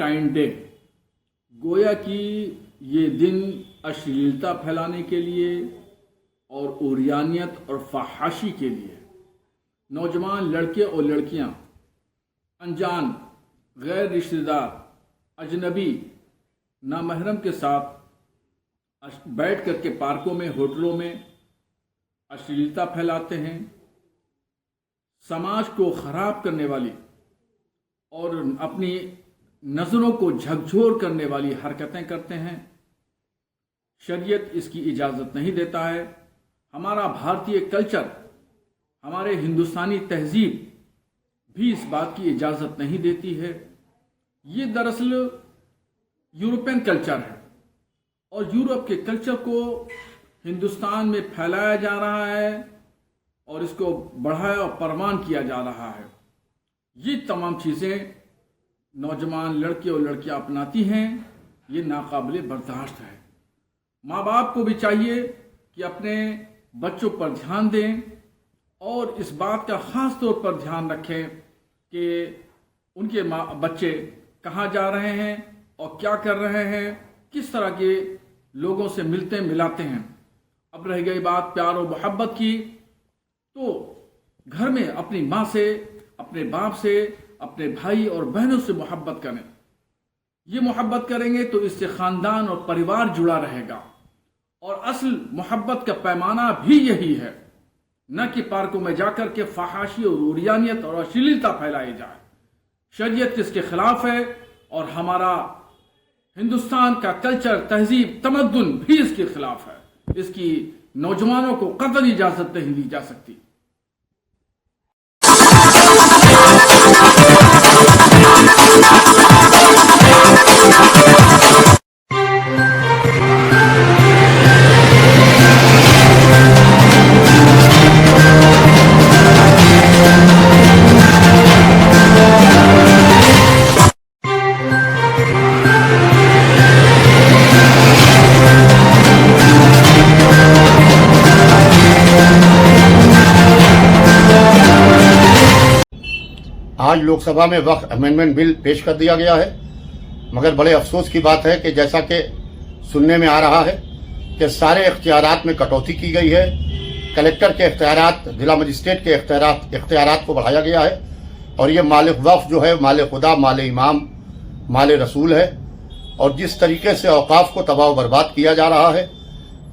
Valentine day, गोया कि ये दिन अश्लीलता फैलाने के लिए और उरियानियत और फहाशी के लिए नौजवान लड़के और लड़कियां अनजान, गैर रिश्तेदार, अजनबी, नामहरम के साथ बैठ करके पार्कों में, होटलों में अश्लीलता फैलाते हैं। समाज को खराब करने वाली और अपनी नज़रों को झकझोर करने वाली हरकतें करते हैं। शरीयत इसकी इजाज़त नहीं देता है। हमारा भारतीय कल्चर, हमारे हिंदुस्तानी तहजीब भी इस बात की इजाज़त नहीं देती है। ये दरअसल यूरोपियन कल्चर है और यूरोप के कल्चर को हिंदुस्तान में फैलाया जा रहा है और इसको बढ़ाया और परवान किया जा रहा है। ये तमाम चीज़ें नौजवान लड़के और लड़कियां अपनाती हैं, ये नाकाबिले बर्दाश्त है। माँ बाप को भी चाहिए कि अपने बच्चों पर ध्यान दें और इस बात का ख़ास तौर पर ध्यान रखें कि उनके बच्चे कहाँ जा रहे हैं और क्या कर रहे हैं, किस तरह के लोगों से मिलते मिलाते हैं। अब रह गई बात प्यार और मोहब्बत की, तो घर में अपनी माँ से, अपने बाप से, अपने भाई और बहनों से मोहब्बत करें। ये मोहब्बत करेंगे तो इससे ख़ानदान और परिवार जुड़ा रहेगा। और असल मोहब्बत का पैमाना भी यही है, न कि पार्कों में जाकर के फहाशी और उरियानियत और अश्लीलता फैलाई जाए। शरीयत इसके खिलाफ है और हमारा हिंदुस्तान का कल्चर, तहजीब, तमद्दुन भी इसके खिलाफ है। इसकी नौजवानों को कतई इजाजत नहीं दी जा सकती। आज लोकसभा में वक्फ अमेंडमेंट बिल पेश कर दिया गया है, मगर बड़े अफसोस की बात है कि जैसा कि सुनने में आ रहा है कि सारे इख्तियारात में कटौती की गई है। कलेक्टर के इख्तियारात, जिला मजिस्ट्रेट के इख्तियारात को बढ़ाया गया है और ये माल वक्फ जो है माल खुदा, माल इमाम, माल रसूल है। और जिस तरीके से औकाफ को तबाह बर्बाद किया जा रहा है,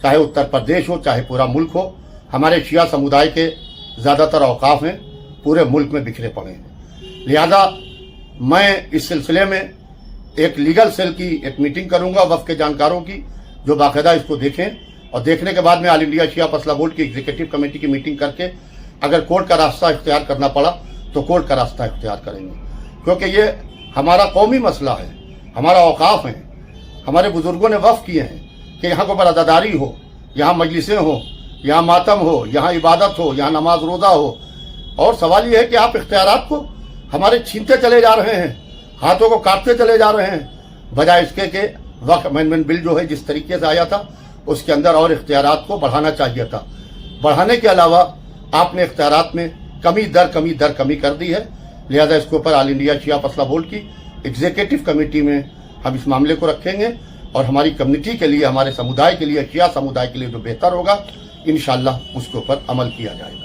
चाहे उत्तर प्रदेश हो चाहे पूरा मुल्क हो, हमारे शिया समुदाय के ज़्यादातर औकाफ हैं पूरे मुल्क में बिखरे पड़े हैं। लिहाजा मैं इस सिलसिले में एक लीगल सेल की एक मीटिंग करूंगा वक्फ के जानकारों की, जो बाकायदा इसको देखें और देखने के बाद में ऑल इंडिया शिया मसला बोर्ड की एग्जीक्यूटिव कमेटी की मीटिंग करके अगर कोर्ट का रास्ता इख्तियार करना पड़ा तो कोर्ट का रास्ता इख्तियार करेंगे, क्योंकि ये हमारा कौमी मसला है, हमारा औकाफ है। हमारे बुजुर्गों ने वक्फ किए हैं कि यहाँ को बरादारी हो, यहाँ मजलिसें हो, यहाँ मातम हो, यहाँ इबादत हो, यहाँ नमाज रोज़ा हो। और सवाल ये है कि आप इख्तियारात को हमारे छीनते चले जा रहे हैं, हाथों को काटते चले जा रहे हैं, बजाय इसके कि वक्फ अमेंडमेंट बिल जो है जिस तरीके से आया था उसके अंदर और इख्तियारात को बढ़ाना चाहिए था। बढ़ाने के अलावा आपने इख्तियारात में कमी कर दी है। लिहाजा इसके ऊपर ऑल इंडिया शिया मसला बोर्ड की एग्जीक्यूटिव कमेटी में हम इस मामले को रखेंगे और हमारी कम्युनिटी के लिए, हमारे समुदाय के लिए, शिया समुदाय के लिए जो बेहतर होगा इंशाअल्लाह उसके ऊपर अमल किया जाएगा।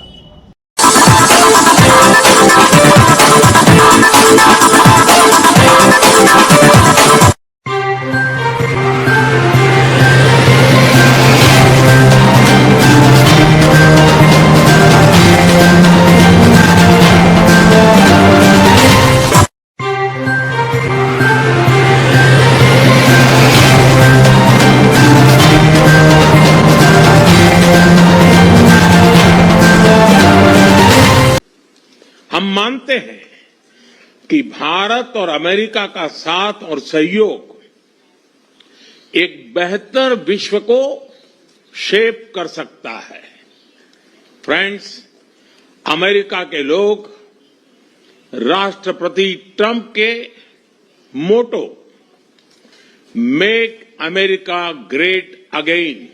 हम मानते हैं कि भारत और अमेरिका का साथ और सहयोग एक बेहतर विश्व को शेप कर सकता है। फ्रेंड्स, अमेरिका के लोग राष्ट्रपति ट्रंप के मोटो मेक अमेरिका ग्रेट अगेन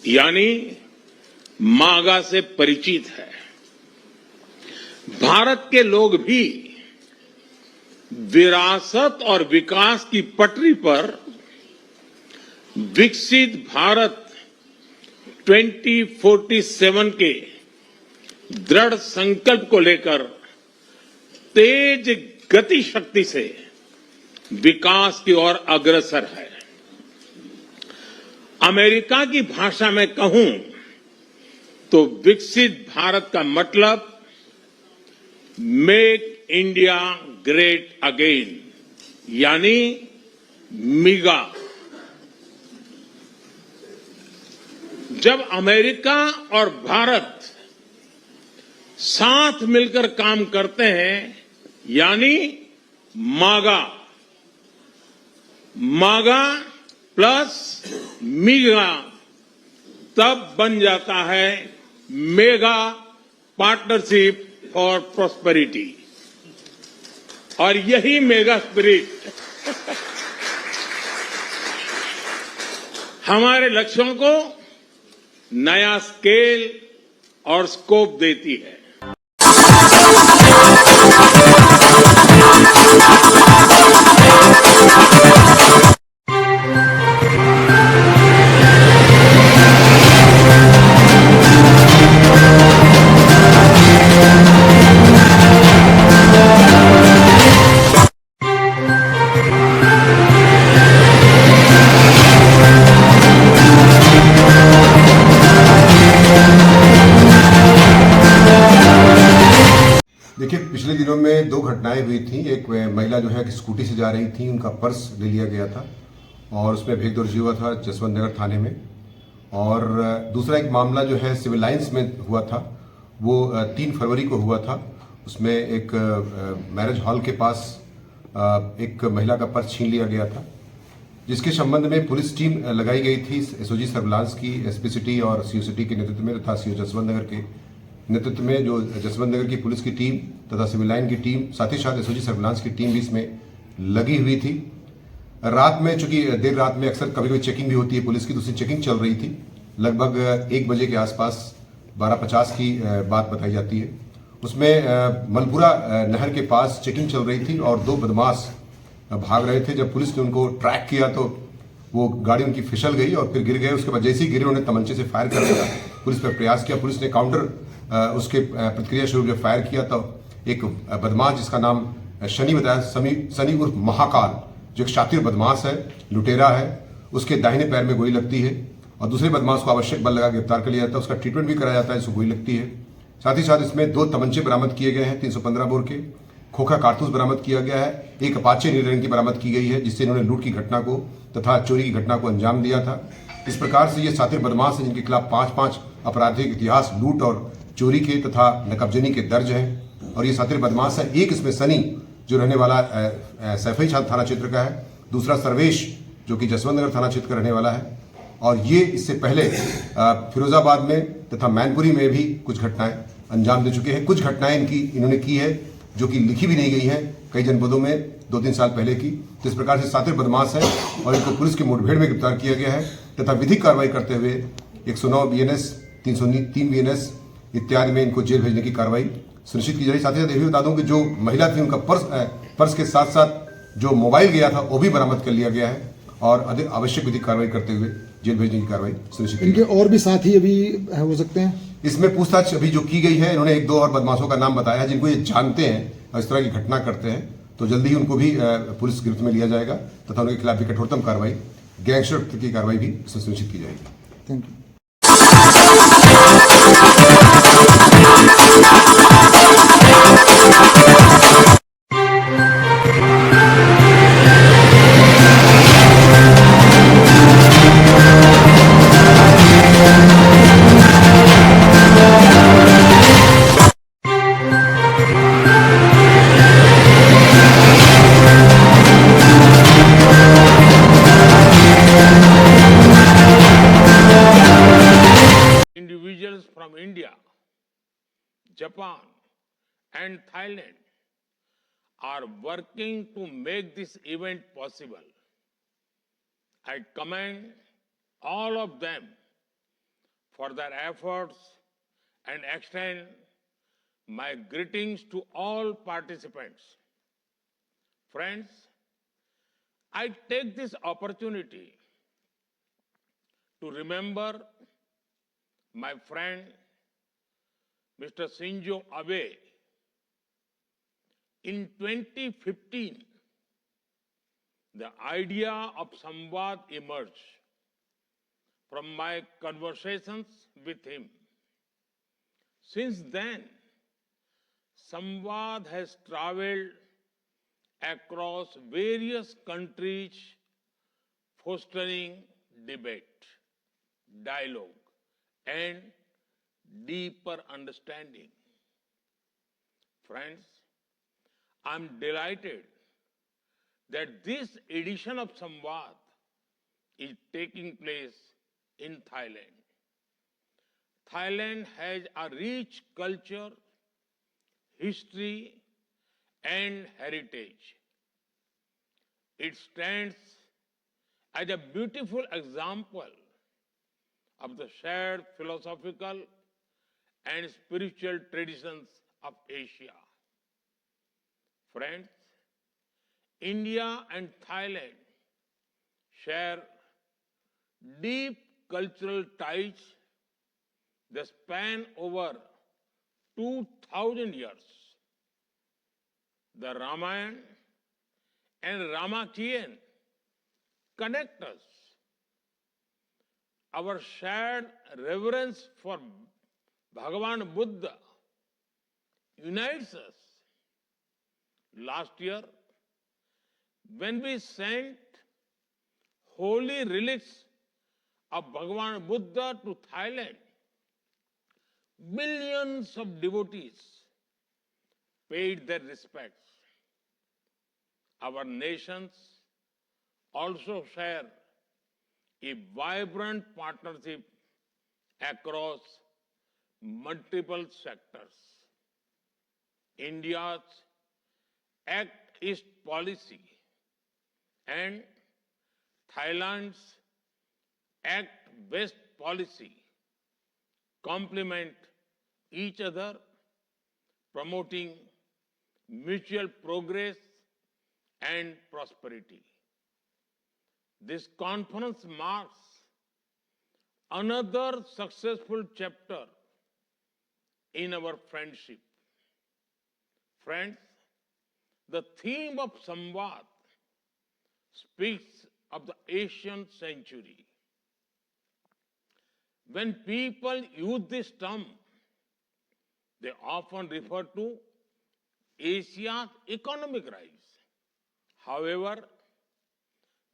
यानी मागा से परिचित है। भारत के लोग भी विरासत और विकास की पटरी पर विकसित भारत 2047 के दृढ़ संकल्प को लेकर तेज गति शक्ति से विकास की ओर अग्रसर है। अमेरिका की भाषा में कहूं तो विकसित भारत का मतलब मेक इंडिया ग्रेट अगेन, यानी मिगा। जब अमेरिका और भारत साथ मिलकर काम करते हैं, यानी मागा, मागा प्लस मिगा, तब बन जाता है मेगा पार्टनरशिप फॉर प्रॉस्पेरिटी। और यही मेगा स्पिरिट हमारे लक्ष्यों को नया स्केल और स्कोप देती है। देखिए, पिछले दिनों में दो घटनाएं हुई थी। एक महिला जो है कि स्कूटी से जा रही थी, उनका पर्स ले लिया गया था और उसमें भेददौर्जी हुआ था जसवंत नगर थाने में। और दूसरा एक मामला जो है सिविल लाइंस में हुआ था, वो 3 फरवरी को हुआ था। उसमें एक मैरिज हॉल के पास एक महिला का पर्स छीन लिया गया था, जिसके संबंध में पुलिस टीम लगाई गई थी एसओजी सर्विलांस की, एसपी सिटी और सीओ सिटी के नेतृत्व में तथा सीओ जसवंत नगर के नेतृत्व में। जो जसवंत नगर की पुलिस की टीम तथा सिविल लाइन की टीम, साथ ही साथ एसओजी सर्विलांस की टीम भी इसमें लगी हुई थी। रात में, चूंकि देर रात में अक्सर कभी कभी चेकिंग भी होती है पुलिस की, दूसरी चेकिंग चल रही थी। लगभग 1 बजे के आसपास 12:50 की बात बताई जाती है। उसमें मलपुरा नहर के पास चेकिंग चल रही थी और 2 बदमाश भाग रहे थे। जब पुलिस ने उनको ट्रैक किया तो वो गाड़ी उनकी फिसल गई और फिर गिर गए। उसके बाद जैसे ही गिरे, उन्होंने तमंचे से फायर करने का पुलिस पर प्रयास किया। पुलिस ने काउंटर उसके प्रतिक्रिया स्वरूप जब फायर किया तो एक बदमाश, जिसका नाम शनि बताया, सनी उर्फ महाकाल, जो एक शातिर बदमाश है, लुटेरा है, उसके दाहिने पैर में गोली लगती है और दूसरे बदमाश को आवश्यक बल लगा गिरफ्तार कर लिया जाता है। उसका ट्रीटमेंट भी कराया जाता है, जिसको गोली लगती है। साथ ही साथ इसमें 2 तमंचे बरामद किए गए हैं 315 बोर के, खोखा कारतूस बरामद किया गया है, एक अपाचे नीले रंग की बरामद की गई है, जिससे इन्होंने लूट की घटना को तथा चोरी की घटना को अंजाम दिया था। इस प्रकार से ये शातिर बदमाश है, जिनके खिलाफ 5 आपराधिक इतिहास लूट और चोरी के तथा नकबजनी के दर्ज हैं। और ये शातिर बदमाश है। एक इसमें सनी, जो रहने वाला सैफई थाना क्षेत्र का है, दूसरा सर्वेश, जो कि जसवंत नगर थाना क्षेत्र का रहने वाला है। और ये इससे पहले फिरोजाबाद में तथा मैनपुरी में भी कुछ घटनाएं अंजाम दे चुके हैं। कुछ घटनाएं इन्होंने की है जो कि लिखी भी नहीं गई हैं, कई जनपदों में 2-3 साल पहले की। तो इस प्रकार से शातिर बदमाश है और इनको पुलिस की मुठभेड़ में गिरफ्तार किया गया है तथा विधिक कार्रवाई करते हुए 109 BNS, 303 BNS इत्यादि में इनको जेल भेजने की कार्रवाई सुनिश्चित की जा रही। साथ ही साथ ये भी बता दूं कि जो महिला थी, उनका पर्स के साथ साथ जो मोबाइल गया था वो भी बरामद कर लिया गया है और अधिक आवश्यक विधिक कार्रवाई करते हुए जेल भेजने की कार्रवाई सुनिश्चित की। इनके और भी साथी अभी हो सकते हैं इसमें पूछताछ अभी जो की गई है। इन्होंने 1-2 और बदमाशों का नाम बताया है जिनको ये जानते हैं और इस तरह की घटना करते हैं। तो जल्दी ही उनको भी पुलिस गिरफ्त में लिया जाएगा तथा उनके खिलाफ भी कठोरतम कार्रवाई, गैंगस्टर की कार्रवाई भी सुनिश्चित की जाएगी। Thank you. Individuals from India, Japan, and Thailand are working to make this event possible. I commend all of them for their efforts and extend my greetings to all participants. Friends, I take this opportunity to remember my friend Mr. Shinzo Abe. In 2015, the idea of Samvad emerged from my conversations with him. Since then, Samvad has traveled across various countries, fostering debate, dialogue, and deeper understanding. Friends, I'm delighted that this edition of Samvad is taking place in Thailand. Thailand has a rich culture, history, and heritage. It stands as a beautiful example of the shared philosophical and spiritual traditions of Asia. Friends, India and Thailand share deep cultural ties that span over 2,000 years. The Ramayana and Ramakien connect us. Our shared reverence for Bhagavan Buddha unites us. Last year, when we sent holy relics of Bhagavan Buddha to Thailand, millions of devotees paid their respects. Our nations also share a vibrant partnership across multiple sectors. India's Act East policy and Thailand's Act West policy complement each other, promoting mutual progress and prosperity. This conference marks another successful chapter in our friendship. Friends, the theme of Samvad speaks of the Asian century. When people use this term, they often refer to Asia's economic rise. However,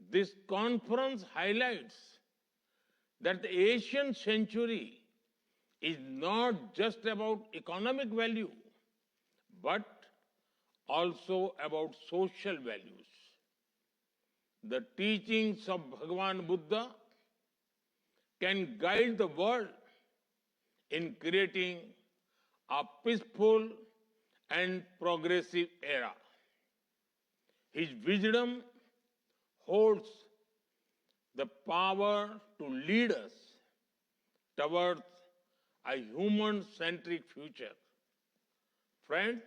this conference highlights that the Asian century is not just about economic value, but also about social values. The teachings of Bhagavan Buddha can guide the world in creating a peaceful and progressive era. His wisdom holds the power to lead us towards a human-centric future. Friends,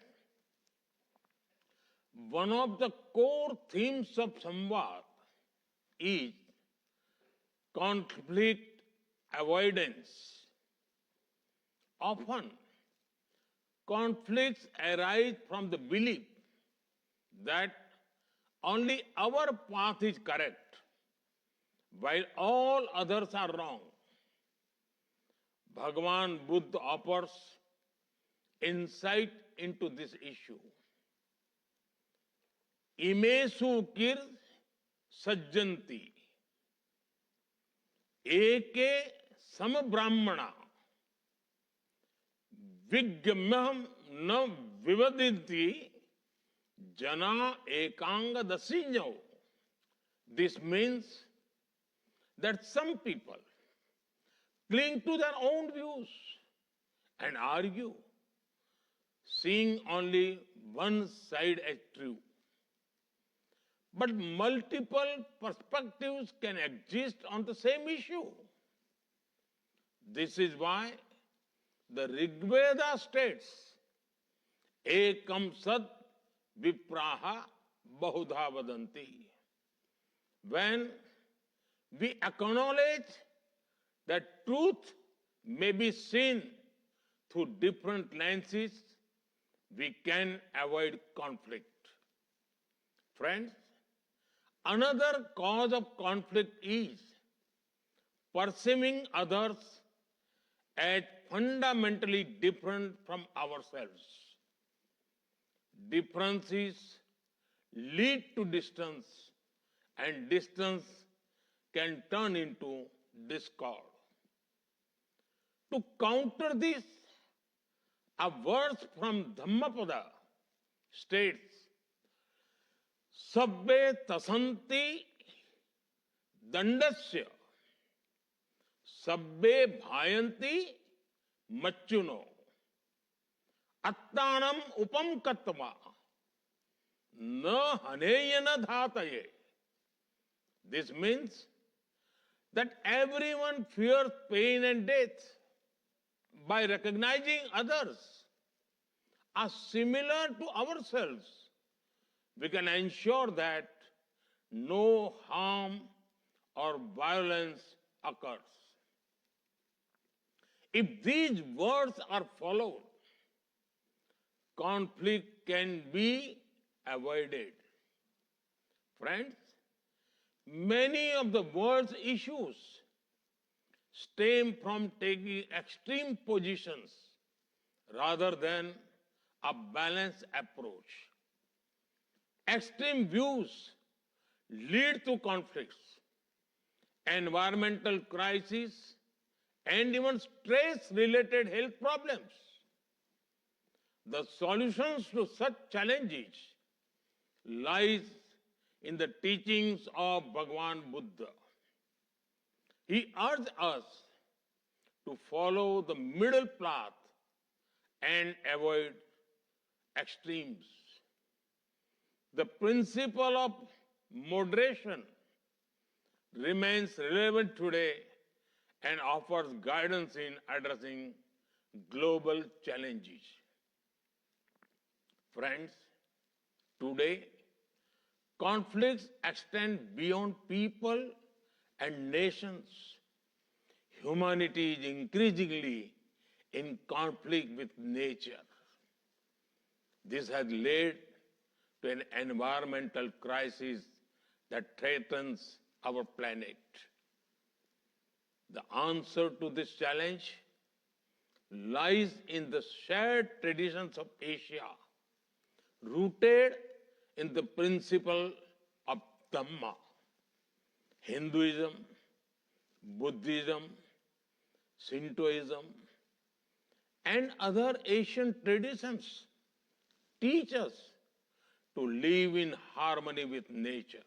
one of the core themes of Samvad is conflict avoidance. Often, conflicts arise from the belief that only our path is correct, while all others are wrong. Bhagavan Buddha offers insight into this issue. Imesu kir sajjanti eke sam brahmana vigyamyam na vivadinti jana ekanga dasinyo. This means that some people cling to their own views and argue, seeing only one side as true. But multiple perspectives can exist on the same issue. This is why the Rigveda states, Ekam Sat Vipraha बहुधा वदन्ति. When we acknowledge that truth may be seen through different lenses, we can avoid conflict. Friends, another cause of conflict is perceiving others as fundamentally different from ourselves. Differences lead to distance, and distance can turn into discord. To counter this, a verse from Dhammapada states, Sabbe tasanti dandasya, sabbe bhayanti macchuno, attanam upam kattva, na haneyana dhataye. This means that everyone fears pain and death. By recognizing others as similar to ourselves, we can ensure that no harm or violence occurs. If these words are followed, conflict can be avoided. Friends, many of the world's issues stem from taking extreme positions rather than a balanced approach. Extreme views lead to conflicts, environmental crises, and even stress-related health problems. The solutions to such challenges lies in the teachings of Bhagwan Buddha. He urged us to follow the middle path and avoid extremes. The principle of moderation remains relevant today and offers guidance in addressing global challenges. Friends, today, conflicts extend beyond people and nations. Humanity is increasingly in conflict with nature. This has led to an environmental crisis that threatens our planet. The answer to this challenge lies in the shared traditions of Asia, rooted in the principle of Dhamma. Hinduism, Buddhism, Shintoism, and other Asian traditions teach us to live in harmony with nature.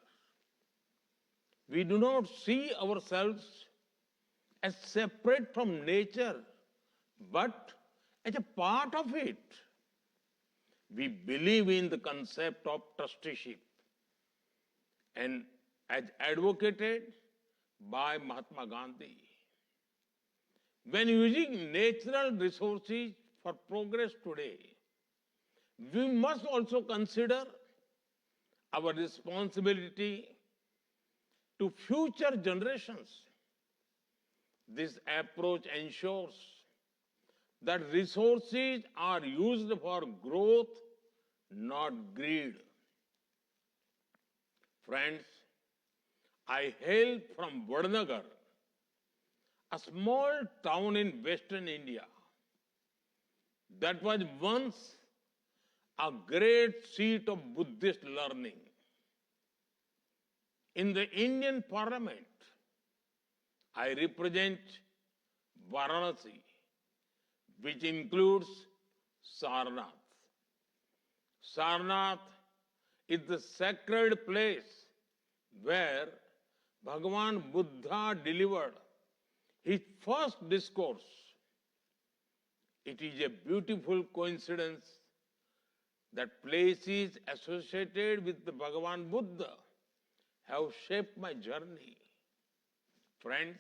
We do not see ourselves as separate from nature, but as a part of it. We believe in the concept of trusteeship, and as advocated by Mahatma Gandhi. When using natural resources for progress today, we must also consider our responsibility to future generations. This approach ensures that resources are used for growth, not greed. Friends, I hail from Vadnagar, a small town in western India that was once a great seat of Buddhist learning. In the Indian Parliament, I represent Varanasi, which includes Sarnath. Sarnath is the sacred place where Bhagavan Buddha delivered his first discourse. It is a beautiful coincidence that places associated with the Bhagavan Buddha have shaped my journey. Friends,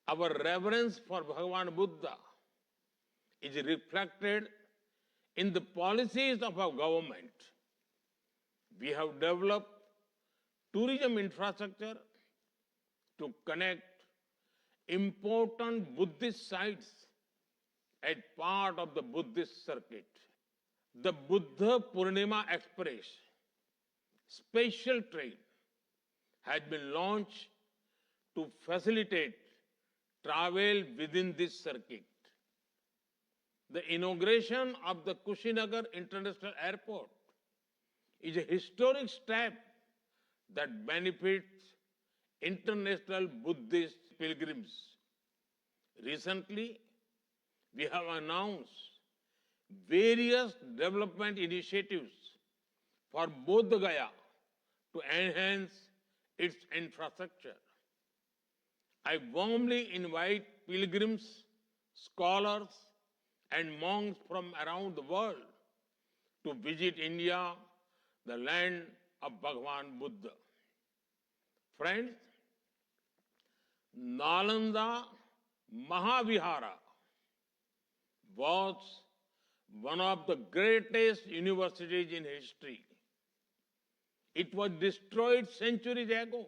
our reverence for Bhagavan Buddha is reflected in the policies of our government. We have developed tourism infrastructure to connect important Buddhist sites as part of the Buddhist circuit. The Buddha Purnima Express special train has been launched to facilitate travel within this circuit. The inauguration of the Kushinagar International Airport is a historic step that benefits international Buddhist pilgrims. Recently, we have announced various development initiatives for Bodh Gaya to enhance its infrastructure. I warmly invite pilgrims, scholars, and monks from around the world to visit India, the land of Bhagwan Buddha. Friends, Nalanda Mahavihara was one of the greatest universities in history. It was destroyed centuries ago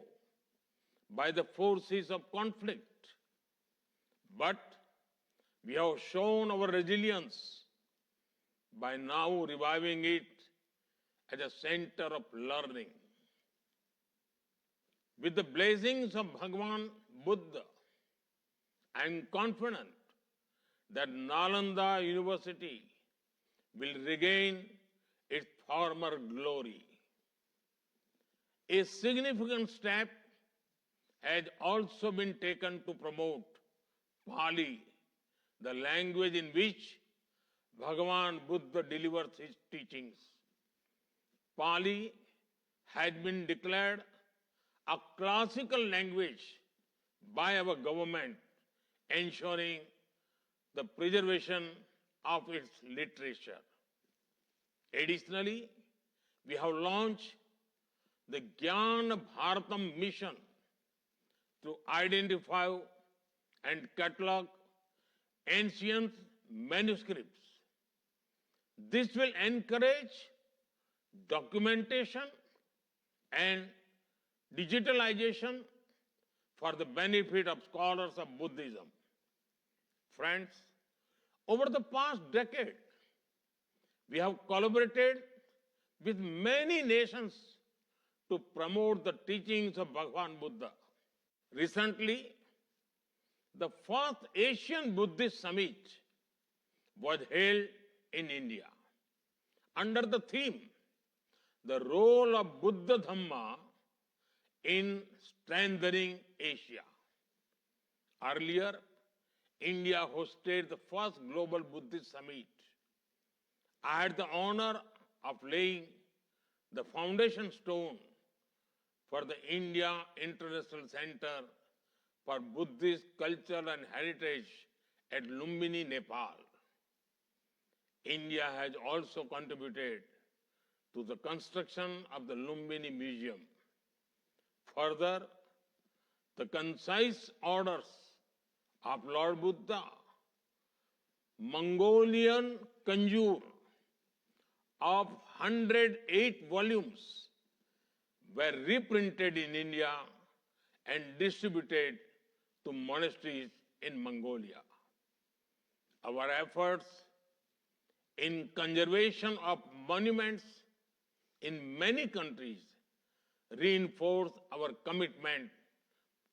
by the forces of conflict. But we have shown our resilience by now reviving it as a center of learning. With the blessings of Bhagwan Buddha, I am confident that Nalanda University will regain its former glory. A significant step has also been taken to promote Pali, the language in which Bhagwan Buddha delivers his teachings. Pali has been declared a classical language by our government, ensuring the preservation of its literature. Additionally, we have launched the Gyan Bharatam mission to identify and catalog ancient manuscripts. This will encourage documentation and digitalization for the benefit of scholars of Buddhism. Friends, over the past decade, we have collaborated with many nations to promote the teachings of Bhagwan Buddha. Recently, the first Asian Buddhist Summit was held in India under the theme, The Role of Buddha Dhamma in Strengthening Asia. Earlier, India hosted the first Global Buddhist Summit. I had the honor of laying the foundation stone for the India International Center for Buddhist Culture and Heritage at Lumbini, Nepal. India has also contributed to the construction of the Lumbini Museum. Further, the concise orders of Lord Buddha, Mongolian Kanjur of 108 volumes were reprinted in India and distributed to monasteries in Mongolia. Our efforts in conservation of monuments in many countries reinforce our commitment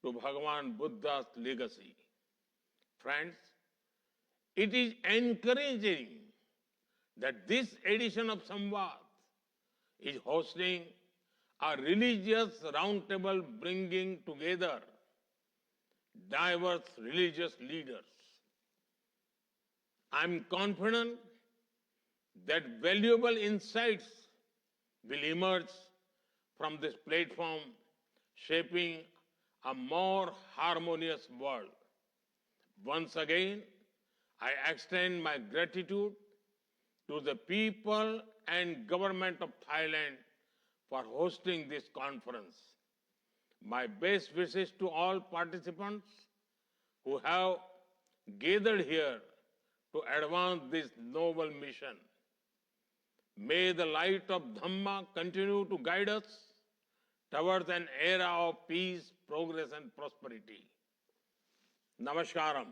to Bhagwan Buddha's legacy. Friends, it is encouraging that this edition of Samvad is hosting a religious roundtable bringing together diverse religious leaders. I am confident that valuable insights will emerge from this platform, shaping a more harmonious world. Once again, I extend my gratitude to the people and government of Thailand for hosting this conference. My best wishes to all participants who have gathered here to advance this noble mission. May the light of Dhamma continue to guide us towards an era of peace, progress and prosperity. Namaskaram.